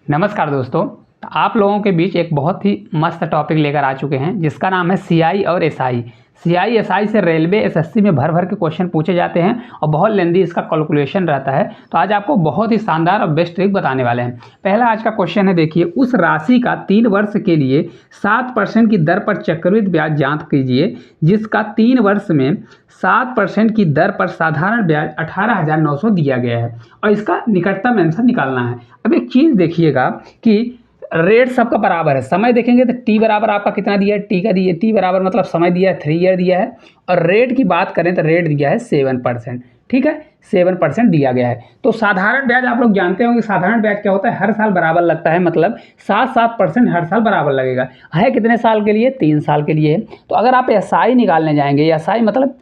नमस्कार दोस्तों। आप लोगों के बीच एक बहुत ही मस्त टॉपिक लेकर आ चुके हैं जिसका नाम है सीआई और एसआई। सीआई एसआई से रेलवे एसएससी में भर भर के क्वेश्चन पूछे जाते हैं और बहुत लेंदी इसका कैलकुलेशन रहता है। तो आज आपको बहुत ही शानदार और बेस्ट ट्रिक बताने वाले हैं। पहला आज का क्वेश्चन है, देखिए, उस राशि का 3 वर्ष के लिए 7% की दर पर चक्रवृद्धि ब्याज जांच कीजिए जिसका 3 वर्ष में 7% की दर पर साधारण ब्याज 18,900 दिया गया है और इसका निकटतम आंसर निकालना है। अब एक चीज़ देखिएगा कि रेट सबका बराबर है। समय देखेंगे तो टी बराबर आपका कितना दिया है, टी का दिया, टी बराबर मतलब समय दिया है 3 ईयर दिया है। और रेट की बात करें तो रेट दिया है 7%। ठीक है, 7% दिया गया है। तो साधारण ब्याज आप लोग जानते होंगे, साधारण ब्याज क्या होता है, हर साल बराबर लगता है, मतलब 7% हर साल बराबर लगेगा। है कितने साल के लिए, 3 साल के लिए है। तो अगर आप एसआई निकालने जाएंगे, एसआई मतलब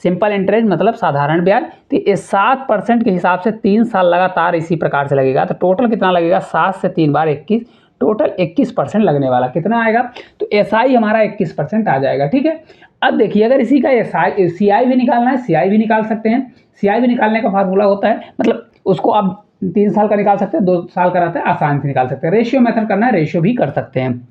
सिंपल इंटरेस्ट मतलब साधारण ब्याज, तो ये 7% के हिसाब से 3 साल लगातार इसी प्रकार से लगेगा। तो टोटल कितना लगेगा, 7 से 3 बार 21, टोटल 21% लगने वाला कितना आएगा। तो एसआई हमारा 21% आ जाएगा। ठीक है, अब देखिए, अगर इसी का एसआई सीआई भी निकालना है, सीआई भी निकाल सकते हैं। सीआई भी निकालने का फार्मूला होता है, मतलब उसको आप 3 साल का निकाल सकते हैं, 2 साल का रहता है, आसान से निकाल सकते हैं। रेशियो मेथड करना है, रेशियो भी कर सकते हैं।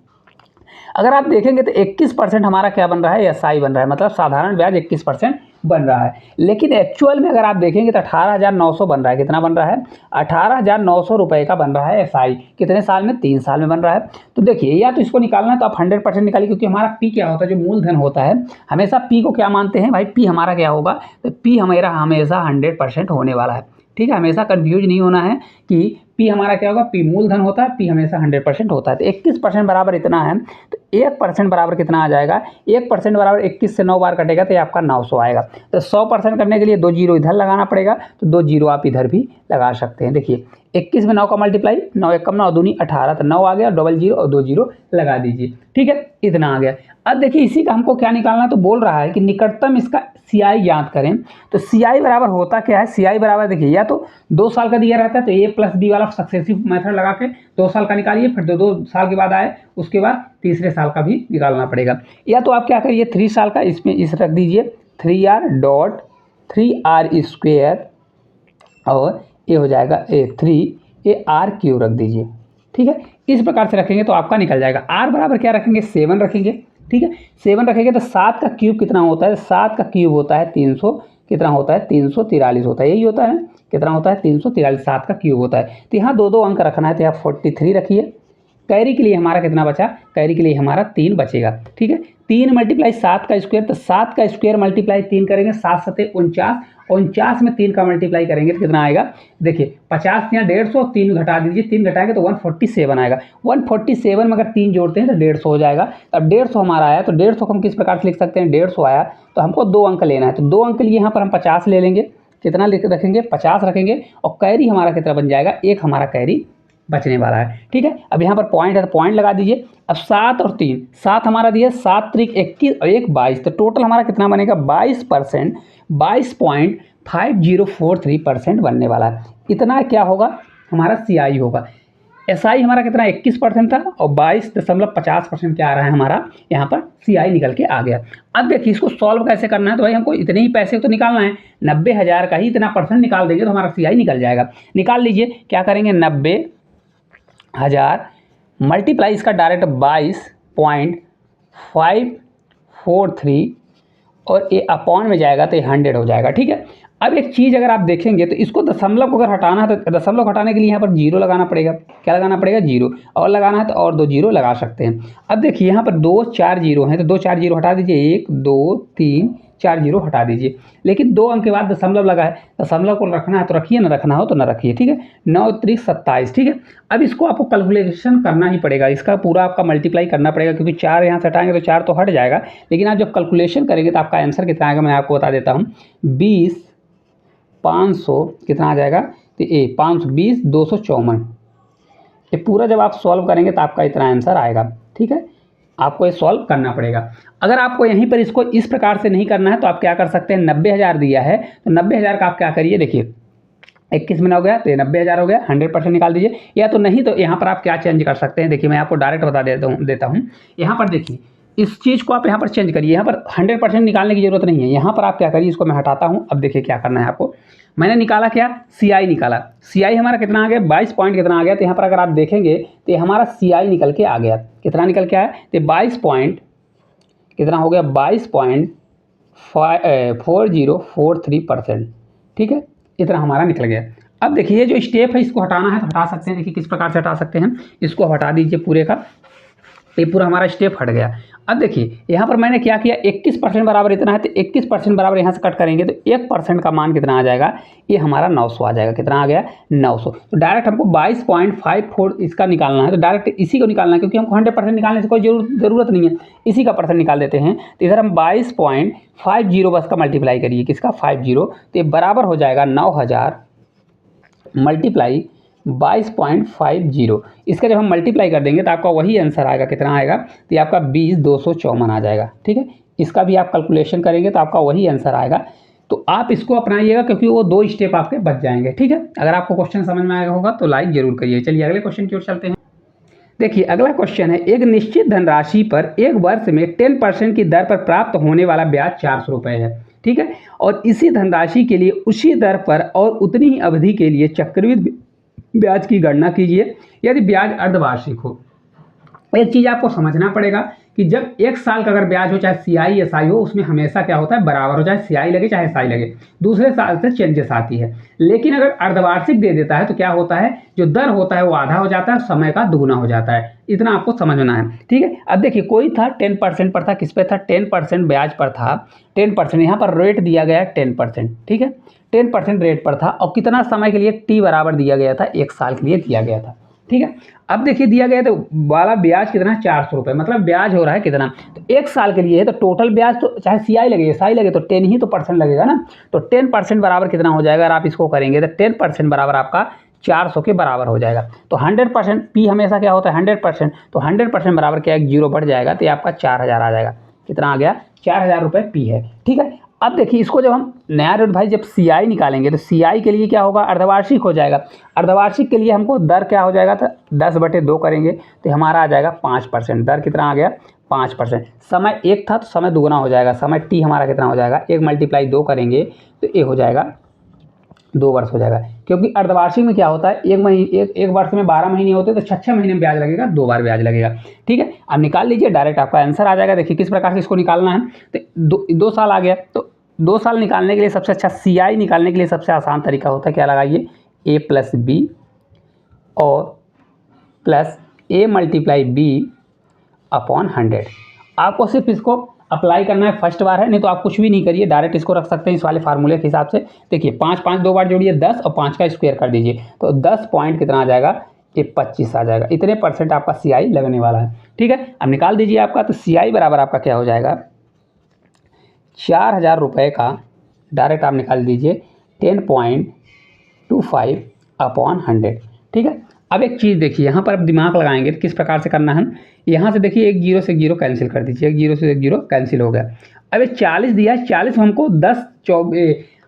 अगर आप देखेंगे तो 21% हमारा क्या बन रहा है, एसआई बन रहा है, मतलब साधारण ब्याज 21% बन रहा है। लेकिन एक्चुअल में अगर आप देखेंगे तो 18,900 बन रहा है। कितना बन रहा है, 18,900 रुपये का बन रहा है एसआई। कितने साल में, 3 साल में बन रहा है। तो देखिए, या तो इसको निकालना है तो आप 100% निकालिए, क्योंकि हमारा पी क्या होता है, जो मूलधन होता है, हमेशा पी को क्या मानते हैं भाई, पी हमारा क्या होगा, तो पी हमारा हमेशा 100% होने वाला है। ठीक है, हमेशा कंफ्यूज नहीं होना है कि पी हमारा क्या होगा, पी मूलधन होता है, पी हमेशा 100% होता है। तो 21% बराबर इतना है, तो 1% बराबर कितना आ जाएगा, 1% बराबर 21 से 9 बार कटेगा तो ये आपका 900 आएगा। तो 100% करने के लिए 2 जीरो इधर लगाना पड़ेगा, तो 2 जीरो आप इधर भी लगा सकते हैं। देखिए, 21 में 9 का मल्टीप्लाई, 9 एक कम 9 दूनी 18, तो 9 आ गया, डबल जीरो और 2 जीरो लगा दीजिए। ठीक है, इतना आ गया। अब देखिए, इसी का हमको क्या निकालना, तो बोल रहा है कि निकटतम इसका सीआई ज्ञात करें। तो सीआई बराबर होता क्या है, सीआई बराबर देखिए, या तो 2 साल का दिया रहता है तो ए प्लस बी वाला सक्सेसिव मेथड लगा के 2 साल का निकालिए, फिर 2 साल के बाद आए उसके बाद तीसरे साल का भी निकालना पड़ेगा। या तो आप क्या करिए, 3 साल का इसमें इस रख दीजिए, 3r.3r² और ये हो जाएगा 3ar³ रख दीजिए। ठीक है, इस प्रकार से रखेंगे तो आपका निकल जाएगा। आर बराबर क्या रखेंगे, 7 रखेंगे। ठीक है, 7 रखेंगे तो 7 का क्यूब कितना होता है, 7 का क्यूब होता है 300, कितना होता है, 343 होता है। यही होता है, कितना होता है, 343, 7 का क्यूब होता है। तो यहाँ 2 अंक रखना है, तो यहाँ 43 रखिए। कैरी के लिए हमारा कितना बचा, कैरी के लिए हमारा 3 बचेगा। ठीक है, 3 मल्टीप्लाई 7 का स्क्वायर, तो 7 का स्क्वायर मल्टीप्लाई 3 करेंगे, 7 सते 49, 49 में 3 का मल्टीप्लाई करेंगे तो कितना आएगा, देखिए 50 यहाँ 150, 3 घटा दीजिए, 3 घटाएंगे तो 147 आएगा। 147 में अगर 3 जोड़ते हैं तो 150 हो जाएगा। अब 150 हमारा आया, तो 150 को हम किस प्रकार से लिख सकते हैं, 150 आया तो हमको 2 अंक लेना है, तो 2 अंक लिए यहाँ पर हम 50 ले लेंगे। कितना लिख रखेंगे, 50 रखेंगे, और कैरी हमारा कितना बन जाएगा, 1 हमारा कैरी बचने वाला है। ठीक है, अब यहाँ पर पॉइंट है तो पॉइंट लगा दीजिए। अब 7 और 3, 7 हमारा दिया, 7 त्रिक 21 और 1 22, तो टोटल हमारा कितना बनेगा, 22%, 22.5043% बनने वाला है। इतना क्या होगा, हमारा सीआई होगा। एसआई हमारा कितना 21% था और 22.50% क्या आ रहा है हमारा, यहाँ पर सीआई निकल के आ गया। अब देखिए, इसको सॉल्व कैसे करना है, तो भाई हमको इतने ही पैसे तो निकालना है, 90,000 का ही इतना परसेंट निकाल देंगे तो हमारा सीआई निकल जाएगा। निकाल लीजिए, क्या करेंगे, 90,000 मल्टीप्लाई इसका डायरेक्ट 22.543 और ये अपॉन में जाएगा तो ये 100 हो जाएगा। ठीक है, अब एक चीज़ अगर आप देखेंगे तो इसको दशमलव को अगर हटाना है तो दशमलव हटाने के लिए यहाँ पर जीरो लगाना पड़ेगा। क्या लगाना पड़ेगा, जीरो, और लगाना है तो और 2 जीरो लगा सकते हैं। अब देखिए, यहाँ पर 2 4 जीरो हैं, तो 2 4 जीरो हटा दीजिए, 1 2 3 4 जीरो हटा दीजिए। लेकिन 2 अंक के बाद दशमलव लगा है, दशमलव को रखना है तो रखिए, ना रखना हो तो ना रखिए। ठीक है, 9 त्रिक 27। ठीक है, अब इसको आपको कैलकुलेशन करना ही पड़ेगा, इसका पूरा आपका मल्टीप्लाई करना पड़ेगा, क्योंकि 4 यहाँ से हटाएंगे तो 4 तो हट जाएगा। लेकिन आप जब कैलकुलेशन करेंगे तो आपका आंसर कितना आएगा, मैं आपको बता देता हूँ। 20,500 कितना आ जाएगा, तो ये 520 254, ये पूरा जब आप सॉल्व करेंगे तो आपका इतना आंसर आएगा। ठीक है, आपको ये सॉल्व करना पड़ेगा। अगर आपको यहीं पर इसको इस प्रकार से नहीं करना है तो आप क्या कर सकते हैं, 90,000 दिया है तो 90,000 का आप क्या करिए, देखिए 21 में 9 गया तो ये 90,000 हो गया, 100% निकाल दीजिए। या तो नहीं तो यहाँ पर आप क्या चेंज कर सकते हैं, देखिए मैं आपको डायरेक्ट बता देता हूँ। यहाँ पर देखिए, इस चीज़ को आप यहाँ पर चेंज करिए, यहाँ पर 100% निकालने की जरूरत नहीं है। यहाँ पर आप क्या करिए, इसको मैं हटाता हूँ। अब देखिए क्या करना है आपको, मैंने निकाला क्या, CI निकाला। CI हमारा कितना आ गया, 22 पॉइंट कितना आ गया। तो यहाँ पर अगर आप देखेंगे तो हमारा CI निकल के आ गया, कितना निकल के आया, तो 22 पॉइंट कितना हो गया, 22.4043%। ठीक है, इतना हमारा निकल गया। अब देखिए जो स्टेप है इसको हटाना है तो हटा सकते हैं। देखिए किस प्रकार से हटा सकते हैं, इसको हटा दीजिए पूरे का, ये पूरा हमारा स्टेप हट गया। अब देखिए यहाँ पर मैंने क्या किया, 21% बराबर इतना है, तो 21% बराबर यहाँ से कट करेंगे तो 1% का मान कितना आ जाएगा, ये हमारा 900 आ जाएगा। कितना आ गया, 900। तो डायरेक्ट हमको 22.54 इसका निकालना है, तो डायरेक्ट इसी को निकालना है, क्योंकि हमको 100% निकालने से कोई ज़रूरत नहीं है, इसी का परसेंट निकाल देते हैं। तो इधर हम 22.50 बस का मल्टीप्लाई करिए, किसका, 50, तो ये बराबर हो जाएगा 9000 मल्टीप्लाई 22.50। इसका जब हम मल्टीप्लाई कर देंगे तो आपका वही आंसर आएगा, कितना आएगा, तो ये आपका 20,254 आ जाएगा। ठीक है, इसका भी आप कैलकुलेशन करेंगे तो आपका वही आंसर आएगा। तो आप इसको अपनाइएगा, क्योंकि वो 2 स्टेप आपके बच जाएंगे। ठीक है, अगर आपको क्वेश्चन समझ में आएगा होगा तो लाइक जरूर करिए। चलिए अगले क्वेश्चन की ओर चलते हैं। देखिए अगला क्वेश्चन है, एक निश्चित धनराशि पर एक वर्ष में 10% की दर पर प्राप्त होने वाला ब्याज 400 रुपये है। ठीक है, और इसी धनराशि के लिए उसी दर पर और उतनी ही अवधि के लिए चक्रवृद्धि ब्याज की गणना कीजिए यदि ब्याज अर्धवार्षिक हो। एक चीज़ आपको समझना पड़ेगा कि जब 1 साल का अगर ब्याज हो, चाहे CI SI हो, उसमें हमेशा क्या होता है, बराबर हो, चाहे CI लगे चाहे SI लगे, दूसरे साल से चेंजेस आती है। लेकिन अगर अर्धवार्षिक दे देता है तो क्या होता है, जो दर होता है वो आधा हो जाता है, समय का दुगुना हो जाता है। इतना आपको समझना है। ठीक है, अब देखिए कोई था 10% पर था, किस पे था, 10% ब्याज पर था। 10% यहाँ पर रेट दिया गया है 10%। ठीक है, 10% रेट पर था और कितना समय के लिए, T बराबर दिया गया था, 1 साल के लिए दिया गया था। ठीक है, अब देखिए दिया गया तो वाला ब्याज कितना, 400 रुपये, मतलब ब्याज हो रहा है कितना, तो 1 साल के लिए है, तो टोटल ब्याज तो चाहे CI लगे SI लगे तो 10 ही तो परसेंट लगेगा ना। तो 10% बराबर कितना हो जाएगा, अगर आप इसको करेंगे तो 10% बराबर आपका 400 के बराबर हो जाएगा। तो 100% P हमेशा क्या होता है, 100%, तो 100% बराबर क्या, एक जीरो बढ़ जाएगा, तो ये आपका 4000 आ जाएगा। कितना आ गया, 4000 रुपये P है। ठीक है, अब देखिए इसको जब हम नया रेट भाई जब CI निकालेंगे तो CI के लिए क्या होगा, अर्धवार्षिक हो जाएगा। अर्धवार्षिक के लिए हमको दर क्या हो जाएगा, तो 10/2 करेंगे तो हमारा आ जाएगा 5%। दर कितना आ गया, 5%। समय 1 था तो समय दुगुना हो जाएगा, समय T हमारा कितना हो जाएगा, 1 × 2 करेंगे तो ये हो जाएगा 2 वर्ष हो जाएगा। क्योंकि अर्धवार्षिक में क्या होता है, एक वर्ष में 12 महीने होते हैं, तो 6 महीने में ब्याज लगेगा, 2 बार ब्याज लगेगा। ठीक है, अब निकाल लीजिए, डायरेक्ट आपका आंसर आ जाएगा। देखिए किस प्रकार से इसको निकालना है, तो 2 साल आ गया, तो 2 साल निकालने के लिए सबसे अच्छा, CI निकालने के लिए सबसे आसान तरीका होता है, क्या लगाइए, A + B और प्लस A × B/100। आपको सिर्फ इसको अप्लाई करना है, फर्स्ट बार है, नहीं तो आप कुछ भी नहीं करिए, डायरेक्ट इसको रख सकते हैं इस वाले फार्मूले के हिसाब से। देखिए 5 5 2 बार जोड़िए 10 और 5 का स्क्वायर कर दीजिए, तो 10 पॉइंट कितना आ जाएगा, ये 25 आ जाएगा। इतने % आपका CI लगने वाला है। ठीक है, अब निकाल दीजिए आपका, तो CI बराबर आपका क्या हो जाएगा, 4000 रुपये का डायरेक्ट आप निकाल दीजिए 10.25/100। ठीक है, अब एक चीज़ देखिए, यहाँ पर अब दिमाग लगाएंगे तो किस प्रकार से करना है। यहाँ से देखिए 1 0 से 1 0 कैंसिल कर दीजिए, 1 0 से 1 0 कैंसिल हो गया। अब ये 40 दिया है, 40 में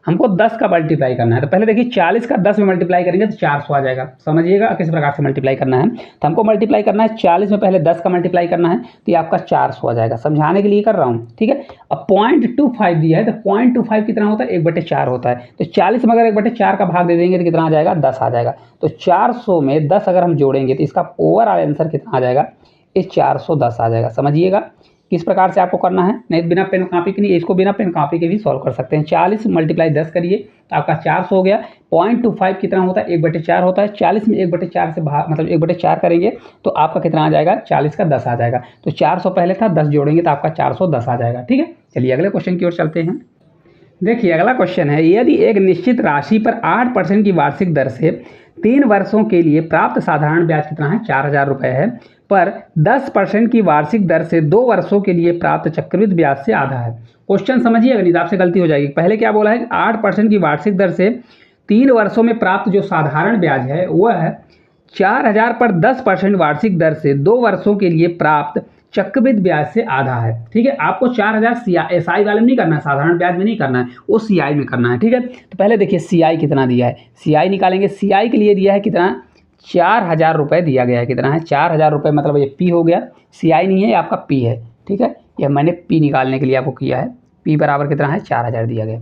हमको 10 का मल्टीप्लाई करना है। तो पहले देखिए 40 का 10 में मल्टीप्लाई करेंगे तो 400 आ जाएगा। समझिएगा किस प्रकार से मल्टीप्लाई करना है। तो हमको मल्टीप्लाई करना है 40 में पहले 10 का मल्टीप्लाई करना है, तो ये आपका 400 आ जाएगा। समझाने के लिए कर रहा हूँ। ठीक है, अब 0.25 दिया है, तो 0.25 कितना होता है, 1/4 होता है। तो 40 में अगर 1/4 का भाग दे देंगे तो कितना आ जाएगा, 10 आ जाएगा। तो 400 में 10 अगर हम जोड़ेंगे तो इसका ओवरऑल आंसर कितना आ जाएगा, ये 410 आ जाएगा। समझिएगा किस प्रकार से आपको करना है, नहीं बिना पेन कॉपी के नहीं, इसको बिना पेन कॉपी के भी सॉल्व कर सकते हैं। 40 × 10 करिए तो आपका 400 हो गया। 0.25 कितना होता है, 1/4 होता है। 40 में 1/4 से भाग, मतलब 1/4 करेंगे तो आपका कितना आ जाएगा, 40 का 10 आ जाएगा। तो 400 पहले था, 10 जोड़ेंगे तो आपका 410 आ जाएगा। ठीक है, चलिए अगले क्वेश्चन की ओर चलते हैं। देखिए अगला क्वेश्चन है, यदि एक निश्चित राशि पर 8% की वार्षिक दर से 3 वर्षों के लिए प्राप्त साधारण ब्याज कितना है, 4000 रुपये है, पर 10% की वार्षिक दर से 2 वर्षों के लिए प्राप्त चक्रवृद्धि ब्याज से आधा है। क्वेश्चन समझिएगा, नहीं तो आपसे गलती हो जाएगी। पहले क्या बोला है, 8% की वार्षिक दर से 3 वर्षों में प्राप्त जो साधारण ब्याज है वह है 4000 पर 10% वार्षिक दर से 2 वर्षों के लिए प्राप्त चक्रवृद्धि ब्याज से आधा है। ठीक है, आपको 4000 SI वाले में नहीं करना है, साधारण ब्याज में नहीं करना है, वो CI में करना है। ठीक है, तो पहले देखिए CI कितना दिया है, CI निकालेंगे। CI के लिए दिया है कितना, 4000 रुपये दिया गया है। कितना है, 4000 रुपये, मतलब ये P हो गया, CI नहीं है, ये आपका P है। ठीक है, ये मैंने P निकालने के लिए आपको किया है। P बराबर कितना है, 4000 दिया गया।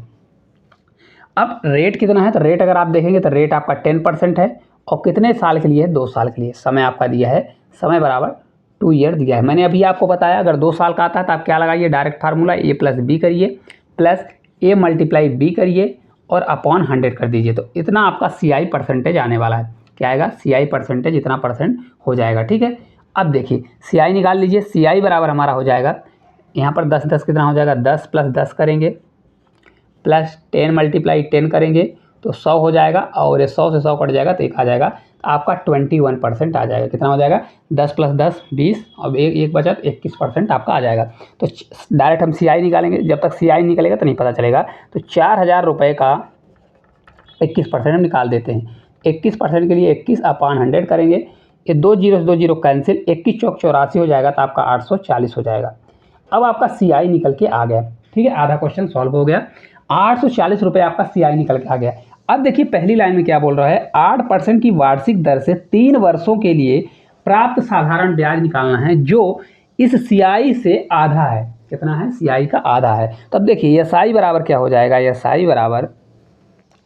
अब रेट कितना है, तो रेट अगर आप देखेंगे तो रेट आपका 10% है और कितने साल के लिए है, 2 साल के लिए। समय आपका दिया है, समय बराबर 2 ईयर दिया है। मैंने अभी आपको बताया अगर 2 साल का आता है तो आप क्या लगाइए, डायरेक्ट फार्मूला a + b करिए प्लस a × b करिए और अपॉन 100 कर दीजिए, तो इतना आपका CI परसेंटेज आने वाला है। क्या आएगा, CI परसेंटेज इतना परसेंट हो जाएगा। ठीक है, अब देखिए CI निकाल लीजिए। CI बराबर हमारा हो जाएगा यहाँ पर 10 10 कितना हो जाएगा, 10 + 10 करेंगे प्लस 10 × 10 करेंगे तो 100 हो जाएगा और 100 से 100 कट जाएगा तो एक आ जाएगा, तो आपका 21% आ जाएगा। कितना हो जाएगा, 10 + 10 20 और एक बचत 21% आपका आ जाएगा। तो डायरेक्ट हम CI निकालेंगे, जब तक CI निकलेगा तो नहीं पता चलेगा। तो 4000 रुपये का 21% हम निकाल देते हैं। 21% के लिए 21/100 करेंगे, ये 2 जीरो से 2 जीरो कैंसिल, 21 चौक 84 हो जाएगा, तो आपका 840 हो जाएगा। अब आपका CI निकल के आ गया। ठीक है, आधा क्वेश्चन सॉल्व हो गया। 840 रुपये आपका CI निकल के आ गया। अब देखिए पहली लाइन में क्या बोल रहा है, 8% की वार्षिक दर से 3 वर्षों के लिए प्राप्त साधारण ब्याज निकालना है जो इस CI से आधा है। कितना है, CI का आधा है। तब देखिए SI बराबर क्या हो जाएगा, SI बराबर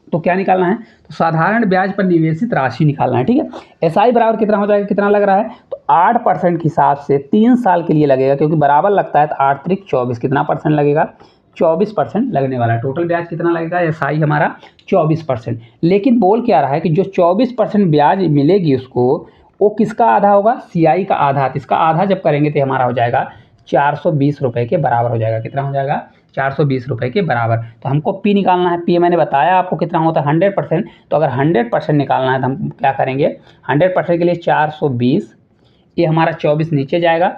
तो क्या निकालना है, तो साधारण ब्याज पर निवेशित राशि निकालना है। ठीक है, SI बराबर कितना हो जाएगा, कितना लग रहा है, तो 8% के हिसाब से 3 साल के लिए लगेगा, क्योंकि बराबर लगता है तो 8 × 24 कितना परसेंट लगेगा, 24% लगने वाला है। टोटल ब्याज कितना लगेगा, SI हमारा 24%। लेकिन बोल क्या रहा है कि जो 24% ब्याज मिलेगी उसको, वो किसका आधा होगा, CI का आधा। तो इसका आधा जब करेंगे तो हमारा हो जाएगा 420 रुपये के बराबर हो जाएगा। कितना हो जाएगा, 420 रुपये के बराबर। तो हमको P निकालना है। P मैंने बताया आपको कितना होता है, 100%। तो अगर 100% निकालना है तो हम क्या करेंगे, 100% के लिए 420, ये हमारा 24 नीचे जाएगा,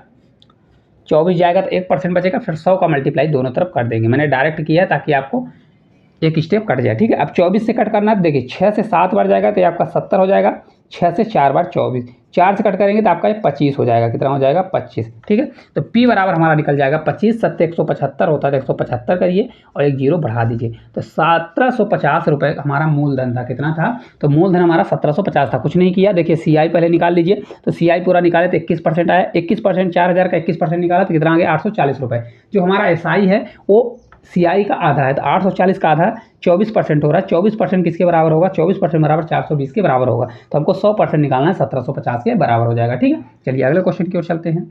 24 जाएगा तो 1% बचेगा, फिर 100 का मल्टीप्लाई दोनों तरफ कर देंगे। मैंने डायरेक्ट किया ताकि आपको एक स्टेप कट जाए। ठीक है, अब 24 से कट करना है, देखिए 6 से 7 बार जाएगा तो ये आपका 70 हो जाएगा, 6 से 4 बार 24, 4 से कट करेंगे तो आपका ये 25 हो जाएगा। कितना हो जाएगा, 25। ठीक है, तो P बराबर हमारा निकल जाएगा 25, 7 175 होता है तो 175 करिए और एक जीरो बढ़ा दीजिए, तो 1750 रुपये हमारा मूलधन था। कितना था, तो मूलधन हमारा 1750 था। कुछ नहीं किया, देखिए CI पहले निकाल लीजिए, तो CI पूरा निकाले तो 21% आया, 21% 4000 का 21% निकाला तो कितना आ गया, 840 रुपये। जो हमारा SI है वो CI का आधा है, तो 840 का आधा 24% हो रहा है। 24% किसके बराबर होगा, 24% बराबर 420 के बराबर होगा। तो हमको 100% निकालना है, 1750 के बराबर हो जाएगा। ठीक है, चलिए अगले क्वेश्चन की ओर चलते हैं।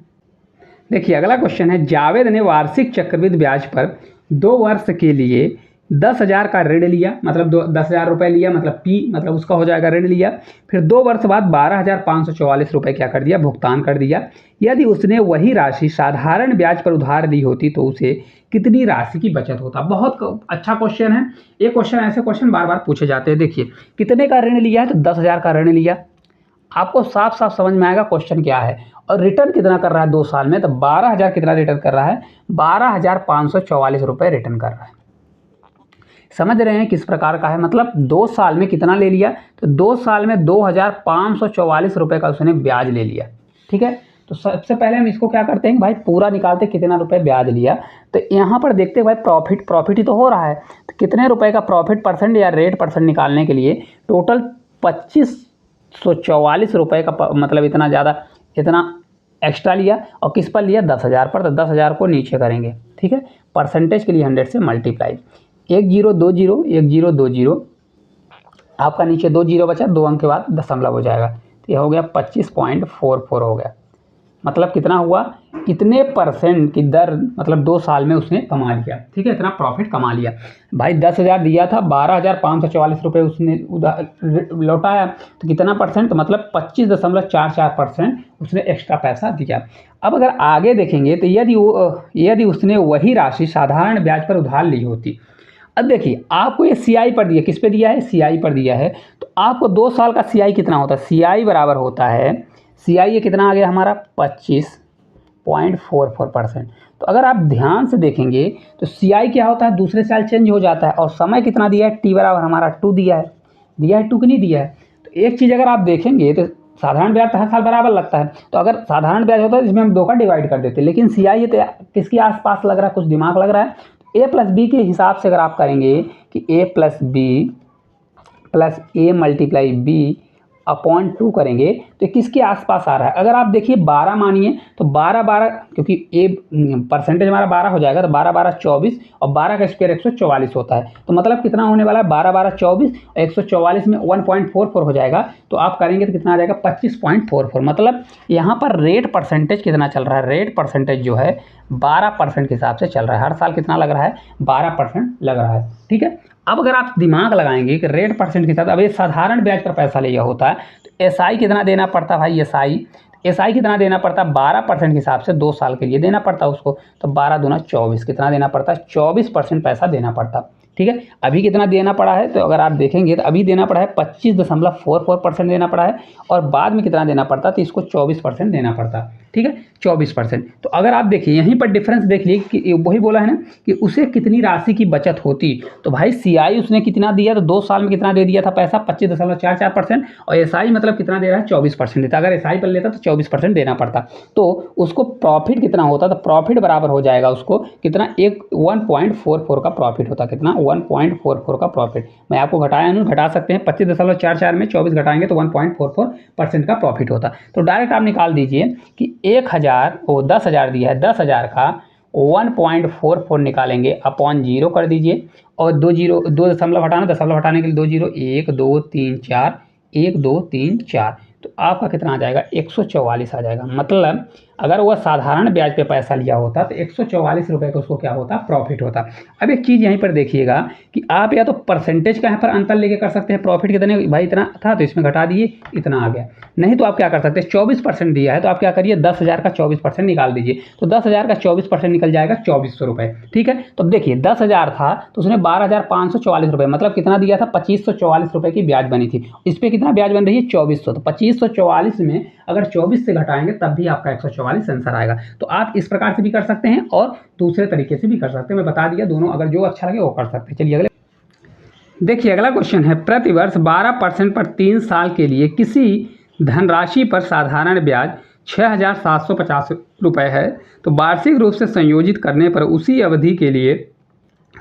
देखिए अगला क्वेश्चन है, जावेद ने वार्षिक चक्रवृद्धि ब्याज पर 2 वर्ष के लिए 10,000 का ऋण लिया, मतलब 10,000 रुपये लिया, मतलब P मतलब उसका हो जाएगा ऋण लिया। फिर 2 वर्ष बाद 12,544 रुपये क्या कर दिया, भुगतान कर दिया। यदि उसने वही राशि साधारण ब्याज पर उधार दी होती तो उसे कितनी राशि की बचत होता। बहुत अच्छा क्वेश्चन है ये क्वेश्चन, ऐसे क्वेश्चन बार बार पूछे जाते हैं। देखिए कितने का ऋण लिया है, तो 10,000 का ऋण लिया। आपको साफ साफ समझ में आएगा क्वेश्चन क्या है, और रिटर्न कितना कर रहा है 2 साल में, तो 12,000 कितना रिटर्न कर रहा है, 12,544 रुपये रिटर्न कर रहा है। समझ रहे हैं किस प्रकार का है, मतलब 2 साल में कितना ले लिया, तो 2 साल में 2,544 रुपये का उसने ब्याज ले लिया। ठीक है, तो सबसे पहले हम इसको क्या करते हैं भाई, पूरा निकालते कितना रुपए ब्याज लिया। तो यहाँ पर देखते हैं भाई प्रॉफिट ही तो हो रहा है, तो कितने रुपए का प्रॉफिट परसेंट या रेट परसेंट निकालने के लिए टोटल 2544 रुपये का, मतलब इतना ज़्यादा, इतना एक्स्ट्रा लिया। और किस पर लिया, 10,000 पर, तो 10,000 को नीचे करेंगे। ठीक है, परसेंटेज के लिए 100 से मल्टीप्लाई, 1 0 2 0 1 0 2 0, आपका नीचे 2 जीरो बचा, 2 अंक के बाद दशमलव हो जाएगा, तो ये हो गया 25.44 हो गया। मतलब कितना हुआ, इतने परसेंट की दर, मतलब 2 साल में उसने कमा लिया। ठीक है, इतना प्रॉफिट कमा लिया भाई। 10,000 दिया था, 12,544 रुपये उसने लौटाया, तो कितना परसेंट, तो मतलब 25.44% उसने एक्स्ट्रा पैसा दिया। अब अगर आगे देखेंगे तो यदि उसने वही राशि साधारण ब्याज पर उधार ली होती। अब देखिए आपको ये CI पर दिया, किस पे दिया है, CI पर दिया है, तो आपको 2 साल का CI कितना होता है, CI बराबर होता है, CI ये कितना आ गया हमारा 25.44%। तो अगर आप ध्यान से देखेंगे तो CI क्या होता है, दूसरे साल चेंज हो जाता है, और समय कितना दिया है, T बराबर हमारा 2 दिया है, 2 कि नहीं दिया है। तो एक चीज़ अगर आप देखेंगे तो साधारण ब्याज तो हर साल बराबर लगता है, तो अगर साधारण ब्याज होता है इसमें हम 2 का डिवाइड कर देते, लेकिन CI ये तो किसके आसपास लग रहा है, कुछ दिमाग लग रहा है। A + B के हिसाब से अगर आप करेंगे कि A + B + A × B upon 2 करेंगे तो किसके आसपास आ रहा है। अगर आप देखिए 12 मानिए तो 12 क्योंकि ए परसेंटेज हमारा 12 हो जाएगा तो 12 12 24 और 12 का स्क्वायर 144 होता है। तो मतलब कितना होने वाला है 12 12 24 और 144 में 1.44 हो जाएगा। तो आप करेंगे तो कितना आ जाएगा 25.44। मतलब यहाँ पर रेट परसेंटेज कितना चल रहा है, रेट परसेंटेज जो है 12% के हिसाब से चल रहा है। हर साल कितना लग रहा है 12% लग रहा है। ठीक है, अब अगर आप दिमाग लगाएंगे कि रेट परसेंट के साथ अब ये साधारण ब्याज पर पैसा लिया होता है तो एसआई कितना देना पड़ता भाई, एसआई कितना देना पड़ता 12% के हिसाब से 2 साल के लिए देना पड़ता उसको। तो 12 दूना 24 कितना देना पड़ता 24% पैसा देना पड़ता। ठीक है, अभी कितना देना पड़ा है तो अगर आप देखेंगे तो अभी देना पड़ा है 25.44% देना पड़ा है और बाद में कितना देना पड़ता तो इसको 24% देना पड़ता। ठीक है, 24%। तो अगर आप देखिए यहीं पर डिफरेंस देख लीजिए कि वही बोला है ना कि उसे कितनी राशि की बचत होती। तो भाई सीआई उसने कितना दिया तो 2 साल में कितना दे दिया था पैसा 25.44% और एसआई मतलब कितना दे रहा है 24% देता। अगर एसआई पर लेता तो 24% देना पड़ता। तो उसको प्रॉफिट कितना होता तो प्रॉफिट बराबर हो जाएगा उसको कितना 1.44 का प्रॉफिट होता। कितना 1.44 का प्रॉफिट। मैं आपको घटाया नहीं, घटा सकते हैं 25.44 में 24 घटाएंगे तो 1.44% का प्रॉफिट होता। तो डायरेक्ट आप निकाल दीजिए कि 1000 वो 10,000 दिया है, 10,000 का 1.44 निकालेंगे अपॉन 0 कर दीजिए और 2 दशमलव हटाना, दशमलव हटाने के लिए 2 0 1 2 3 4 1 2 3 4 तो आपका कितना आ जाएगा 144 आ जाएगा। मतलब अगर वह साधारण ब्याज पे पैसा लिया होता तो 144 रुपये का उसको क्या होता प्रॉफिट होता। अब एक चीज़ यहीं पर देखिएगा कि आप या तो परसेंटेज का यहाँ पर अंतर लेके कर सकते हैं, प्रॉफिट कितने भाई इतना था तो इसमें घटा दिए इतना आ गया। नहीं तो आप क्या कर सकते हैं 24% दिया है तो आप क्या करिए 10,000 का 24% निकाल दीजिए। तो 10,000 का 24% निकल जाएगा 2400 रुपये। ठीक है, तो अब देखिए 10,000 था तो उसने 12,544 रुपये मतलब कितना दिया था 2544 रुपये की ब्याज बनी थी। इस पर कितना ब्याज बन रही है 2400। तो 2544 में अगर 24 से घटाएंगे तब भी आपका 144 आंसर आएगा। तो आप इस प्रकार से भी कर सकते हैं और दूसरे तरीके से भी कर सकते हैं। मैं बता दिया दोनों, अगर जो अच्छा लगे वो कर सकते हैं। चलिए अगले देखिए अगला क्वेश्चन है प्रतिवर्ष 12% पर 3 साल के लिए किसी धनराशि पर साधारण ब्याज 6,750 रुपये है तो वार्षिक रूप से संयोजित करने पर उसी अवधि के लिए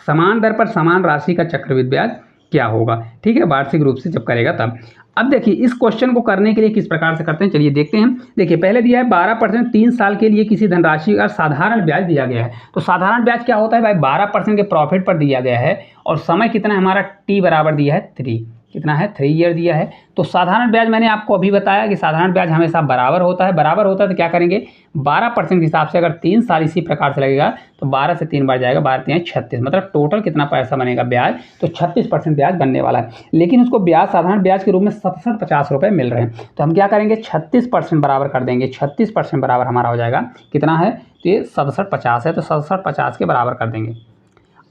समान दर पर समान राशि का चक्रवृद्धि ब्याज क्या होगा। ठीक है, वार्षिक रूप से जब करेगा तब। अब देखिए इस क्वेश्चन को करने के लिए किस प्रकार से करते हैं चलिए देखते हैं। देखिए पहले दिया है 12% 3 साल के लिए किसी धनराशि का साधारण ब्याज दिया गया है। तो साधारण ब्याज क्या होता है भाई 12% के प्रॉफिट पर दिया गया है और समय कितना है हमारा टी बराबर दिया है 3, कितना है 3 ईयर दिया है। तो साधारण ब्याज मैंने आपको अभी बताया कि साधारण ब्याज हमेशा बराबर होता है। बराबर होता है तो क्या करेंगे 12% के हिसाब से अगर 3 साल इसी प्रकार से लगेगा तो 12 से 3 बार जाएगा, 12 3 36, मतलब टोटल कितना पैसा बनेगा ब्याज तो 36% ब्याज बनने वाला है। लेकिन उसको ब्याज साधारण ब्याज के रूप में 6750 रुपये मिल रहे हैं। तो हम क्या करेंगे 36% बराबर कर देंगे। 36% बराबर हमारा हो जाएगा कितना है तो ये 6750 है तो 6750 के बराबर कर देंगे।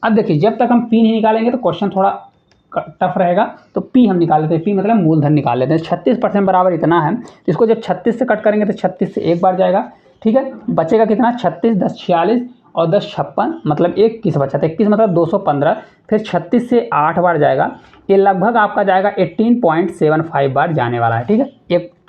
अब देखिए जब तक हम पी नहीं निकालेंगे तो क्वेश्चन थोड़ा टफ रहेगा। तो पी हम निकाल लेते हैं, पी मतलब मूलधन निकाल लेते हैं। 36% बराबर इतना है तो इसको जब 36 से कट करेंगे तो 36 से एक बार जाएगा। ठीक है, बचेगा कितना 36 10 46 और 10 56 मतलब 21 बचा था। 21 मतलब 215, फिर 36 से 8 बार जाएगा। ये लगभग आपका जाएगा 18.75 बार जाने वाला है। ठीक है,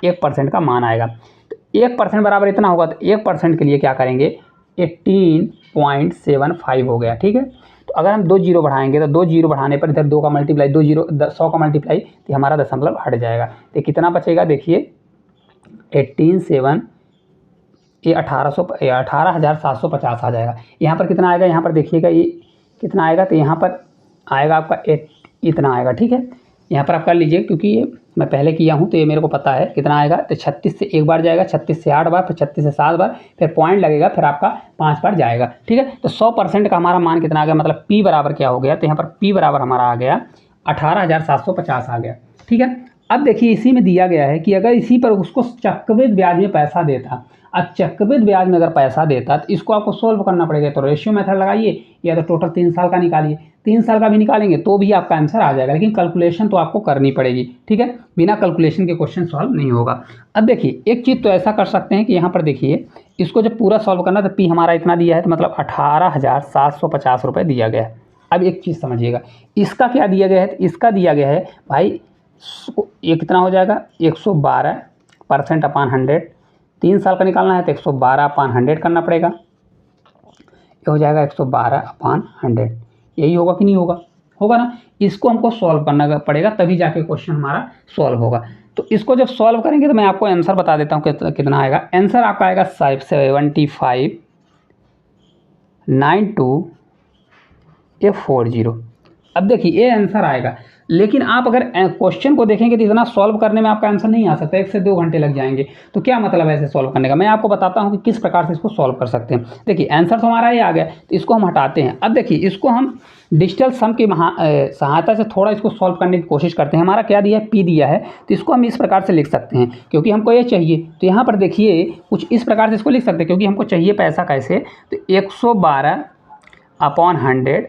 1% का मान आएगा। तो 1% बराबर इतना होगा तो 1% के लिए क्या करेंगे 18.75 हो गया। ठीक है, तो अगर हम 2 जीरो बढ़ाएंगे तो 2 जीरो बढ़ाने पर इधर 2 का मल्टीप्लाई 2 जीरो 100 का मल्टीप्लाई तो हमारा दशमलव हट जाएगा। तो कितना बचेगा देखिए 18.7 ये 18,750 आ जाएगा। यहाँ पर कितना आएगा, यहाँ पर देखिएगा ये कितना आएगा तो यहाँ पर आएगा आपका इतना आएगा। ठीक है, यहाँ पर आप कर लीजिए क्योंकि ये मैं पहले किया हूँ तो ये मेरे को पता है कितना आएगा। तो 36 से एक बार जाएगा, 36 से 8 बार, फिर 36 से 7 बार, फिर पॉइंट लगेगा, फिर आपका 5 बार जाएगा। ठीक है, तो 100% का हमारा मान कितना आ गया, मतलब पी बराबर क्या हो गया तो यहाँ पर पी बराबर हमारा आ गया 18,750 आ गया। ठीक है, अब देखिए इसी में दिया गया है कि अगर इसी पर उसको चक्रवृद्धि ब्याज में पैसा देता, अब चक्रवृद्धि ब्याज में अगर पैसा देता तो इसको आपको सोल्व करना पड़ेगा। तो रेशियो मेथड लगाइए या तो टोटल 3 साल का निकालिए। 3 साल का भी निकालेंगे तो भी आपका आंसर आ जाएगा, लेकिन कैलकुलेशन तो आपको करनी पड़ेगी। ठीक है, बिना कैलकुलेशन के क्वेश्चन सॉल्व नहीं होगा। अब देखिए एक चीज़ तो ऐसा कर सकते हैं कि यहाँ पर देखिए इसको जब पूरा सॉल्व करना तो पी हमारा इतना दिया है तो मतलब 18,750 रुपये दिया गया है। अब एक चीज़ समझिएगा इसका क्या दिया गया है, तो इसका दिया गया है भाई ये कितना हो जाएगा 112% अपान 100। 3 साल का निकालना है तो 112 अपान 100 करना पड़ेगा। ये हो जाएगा 112 अपान 100। यही होगा कि नहीं होगा, होगा ना। इसको हमको सॉल्व करना पड़ेगा तभी जाके क्वेश्चन हमारा सॉल्व होगा। तो इसको जब सॉल्व करेंगे तो मैं आपको आंसर बता देता हूँ कितना आएगा। आंसर आपका आएगा 7592F40। अब देखिए ये आंसर आएगा, लेकिन आप अगर क्वेश्चन को देखेंगे तो इतना सॉल्व करने में आपका आंसर नहीं आ सकता, 1 से 2 घंटे लग जाएंगे। तो क्या मतलब है ऐसे सॉल्व करने का, मैं आपको बताता हूँ कि किस प्रकार से इसको सॉल्व कर सकते हैं। देखिए आंसर तो हमारा ये आ गया, तो इसको हम हटाते हैं। अब देखिए इसको हम डिजिटल सम की सहायता से थोड़ा इसको सॉल्व करने की कोशिश करते हैं। हमारा क्या दिया है, पी दिया है, तो इसको हम इस प्रकार से लिख सकते हैं क्योंकि हमको ये चाहिए। तो यहाँ पर देखिए कुछ इस प्रकार से इसको लिख सकते हैं क्योंकि हमको चाहिए पैसा कैसे, तो 112/100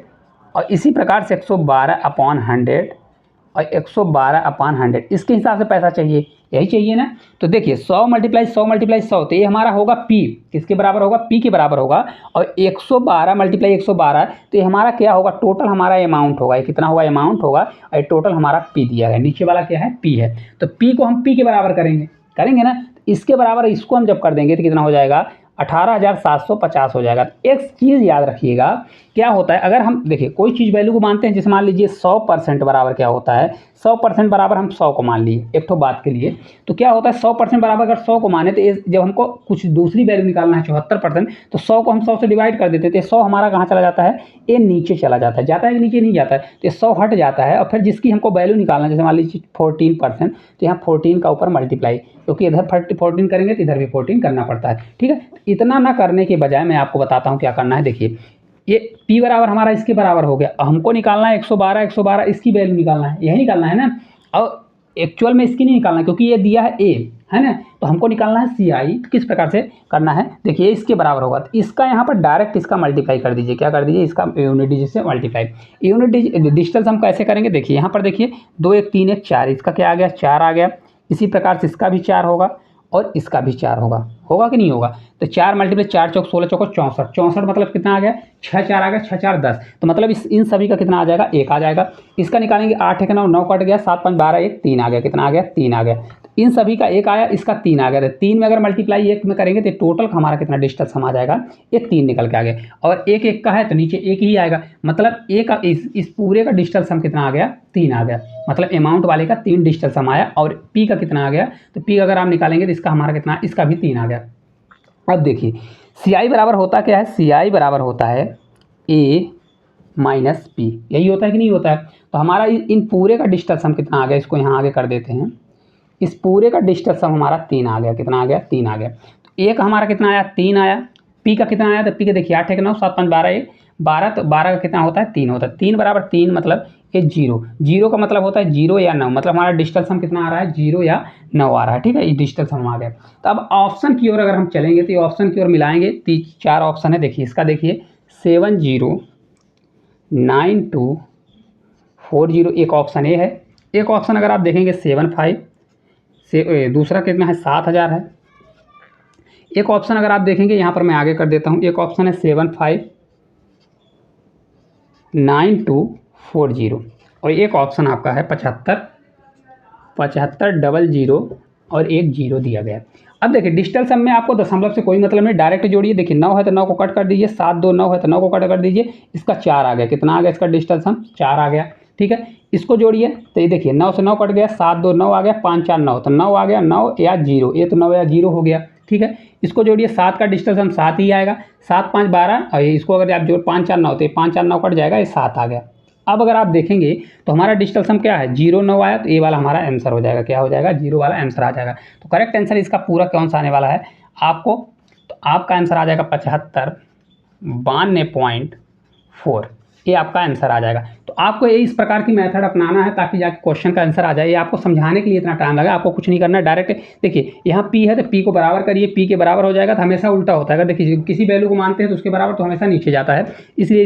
और इसी प्रकार से 112/100 और 112/100 इसके हिसाब से पैसा चाहिए, यही चाहिए ना। तो देखिए 100 × 100 × 100 तो ये हमारा होगा P, किसके बराबर होगा, P के बराबर होगा। और 112 × 112 तो ये हमारा क्या होगा, टोटल हमारा अमाउंट होगा। ये कितना होगा, अमाउंट होगा, और टोटल हमारा P दिया है, नीचे वाला क्या है, P है। तो P को हम P के बराबर करेंगे ना। इसके बराबर इसको हम जब कर देंगे तो कितना हो जाएगा, 18,750 हो जाएगा। तो एक चीज़ याद रखिएगा, क्या होता है अगर हम देखिए कोई चीज़ वैल्यू को मानते हैं, जैसे मान लीजिए 100% बराबर क्या होता है, 100% बराबर हम 100 को मान लिए एक तो बात के लिए, तो क्या होता है 100% बराबर अगर 100 को माने तो जब हमको कुछ दूसरी वैल्यू निकालना है 74%, तो 100 को हम 100 से डिवाइड कर देते थे। 100 हमारा कहाँ चला जाता है, ये नीचे चला जाता है कि नीचे नहीं जाता है, तो 100 हट जाता है। और फिर जिसकी हमको वैल्यू निकालना है, जैसे मान लीजिए 14%, तो यहाँ 14 का ऊपर मल्टीप्लाई, क्योंकि इधर 14 करेंगे तो इधर भी 14 करना पड़ता है, ठीक है। इतना ना करने के बजाय मैं आपको बताता हूँ क्या करना है। देखिए ये P बराबर हमारा इसके बराबर हो गया, हमको निकालना है 112 इसकी वैल्यू निकालना है, यही निकालना है ना। और एक्चुअल में इसकी नहीं निकालना क्योंकि ये दिया है A, है ना, तो हमको निकालना है CI। तो किस प्रकार से करना है, देखिए इसके बराबर होगा, तो इसका यहाँ पर डायरेक्ट इसका मल्टीप्लाई कर दीजिए। क्या कर दीजिए, इसका यूनिट डिजिट से मल्टीप्लाई। यूनिट डिजिटल सम कैसे करेंगे, देखिए यहाँ पर देखिए 2 1 3 1 4, इसका क्या आ गया, 4 आ गया। इसी प्रकार से इसका भी 4 होगा और इसका भी 4 होगा कि नहीं होगा। तो 4 × 4 = 16 × 64, 64 मतलब कितना आ गया, 6 4 आ गया, 6 4 10, तो मतलब इन सभी का कितना आ जाएगा, 1 आ जाएगा। इसका निकालेंगे 8 1 9 9 कट गया, 7 5 12 1 3 आ गया, कितना आ गया, 3 आ गया। इन सभी का 1 आया, इसका 3 आ गया। तो 3 में अगर मल्टीप्लाई 1 में करेंगे तो टोटल हमारा कितना डिजिटल सम आ जाएगा, ये 3 निकल के आ गया। और 1 1 का है तो नीचे 1 ही आएगा, मतलब इस पूरे का डिजिटल सम कितना आ गया, 3 आ गया। मतलब अमाउंट वाले का 3 डिजिटल सम आया। और P का कितना आ गया, तो P अगर आप निकालेंगे तो इसका हमारा कितना, इसका भी 3 आ गया। अब देखिए CI बराबर होता क्या है, CI बराबर होता है A - P, यही होता है कि नहीं होता है। तो हमारा इन पूरे का डिजिटल सम कितना आ गया, इसको यहाँ आगे कर देते हैं। इस पूरे का डिजिटल सम हमारा 3 आ गया, कितना आ गया, 3 आ गया। तो A का हमारा कितना आया, 3 आया। P का कितना आया, तो P का देखिए 8 1 9 7 5 12 1 12, तो 12 का कितना होता है, 3 होता है। 3 बराबर 3 मतलब ये 0 का मतलब होता है 0 या 9, मतलब हमारा डिजिटल सम कितना आ रहा है, 0 या 9 आ रहा है, ठीक है। ये डिजिटल सम आ गया। तो अब ऑप्शन की ओर अगर हम चलेंगे तो ये ऑप्शन की ओर मिलाएंगे, 4 ऑप्शन है। देखिए इसका देखिए 709240 एक ऑप्शन ए है। एक ऑप्शन अगर आप देखेंगे 75 से, दूसरा कितना है 7000 है। एक ऑप्शन अगर आप देखेंगे यहाँ पर मैं आगे कर देता हूँ, एक ऑप्शन है 759240 और एक ऑप्शन आपका है 7500 और एक 0 दिया गया है। अब देखिए डिजिटल सम में आपको दशमलव से कोई मतलब नहीं, डायरेक्ट जोड़िए। देखिए 9 है तो 9 को कट कर दीजिए, 7 2 9 है तो 9 को कट कर दीजिए, इसका 4 आ गया, कितना आ गया, इसका डिजिटल सम 4 आ गया, ठीक है। इसको जोड़िए तो ये देखिए 9 से 9 कट गया, 7 2 9 आ गया, 5 4 9, तो 9 आ गया, 9 या 0, ये तो 9 या 0 हो गया, ठीक है। इसको जोड़िए, 7 का डिजिटल सम 7 ही आएगा, 7 5 12, और इसको अगर आप जोड़ 5 4 9 तो 5 4 9 कट जाएगा, ये 7 आ गया। अब अगर आप देखेंगे तो हमारा डिजिटल सम क्या है, 0 9 आया, तो ये वाला हमारा आंसर हो जाएगा, क्या हो जाएगा, 0 वाला आंसर आ जाएगा। तो करेक्ट आंसर इसका पूरा कौन सा आने वाला है आपको, तो आपका आंसर आ जाएगा 7592.4, ये आपका आंसर आ जाएगा। तो आपको ये इस प्रकार की मेथड अपनाना है ताकि जाके क्वेश्चन का आंसर आ जाए। ये आपको समझाने के लिए इतना टाइम लगा, आपको कुछ नहीं करना है, डायरेक्ट देखिए यहाँ P है तो P को बराबर करिए, P के बराबर हो जाएगा तो हमेशा उल्टा होता है। अगर देखिए किसी वैल्यू को मानते हैं तो उसके बराबर तो हमेशा नीचे जाता है, इसलिए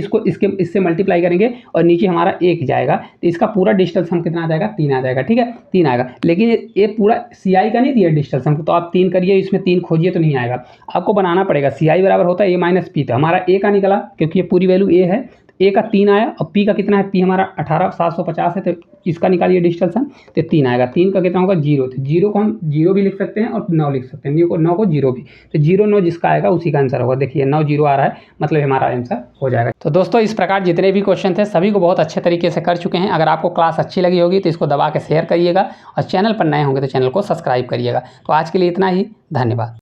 इससे मल्टीप्लाई करेंगे और नीचे हमारा 1 जाएगा, तो इसका पूरा डिजिटल सम कितना आ जाएगा, 3 आ जाएगा, ठीक है, 3 आएगा। लेकिन ये पूरा CI का नहीं दिया डिजिटल सम, तो आप 3 करिए, इसमें 3 खोजिए तो नहीं आएगा, आपको बनाना पड़ेगा। CI बराबर होता है A - P, तो हमारा A का निकला क्योंकि ये पूरी वैल्यू A है, ए का 3 आया और पी का कितना है, पी हमारा 18,750 है, तो इसका निकालिए डिस्टेंस तो 3 आएगा। 3 का कितना होगा, 0, तो 0 को हम 0 भी लिख सकते हैं और 9 लिख सकते हैं, 9 को 0 भी, तो 0 9 जिसका आएगा उसी का आंसर होगा। देखिए 9 0 आ रहा है, मतलब हमारा आंसर हो जाएगा। तो दोस्तों इस प्रकार जितने भी क्वेश्चन थे सभी को बहुत अच्छे तरीके से कर चुके हैं। अगर आपको क्लास अच्छी लगी होगी तो इसको दबा के शेयर करिएगा और चैनल पर नए होंगे तो चैनल को सब्सक्राइब करिएगा। तो आज के लिए इतना ही, धन्यवाद।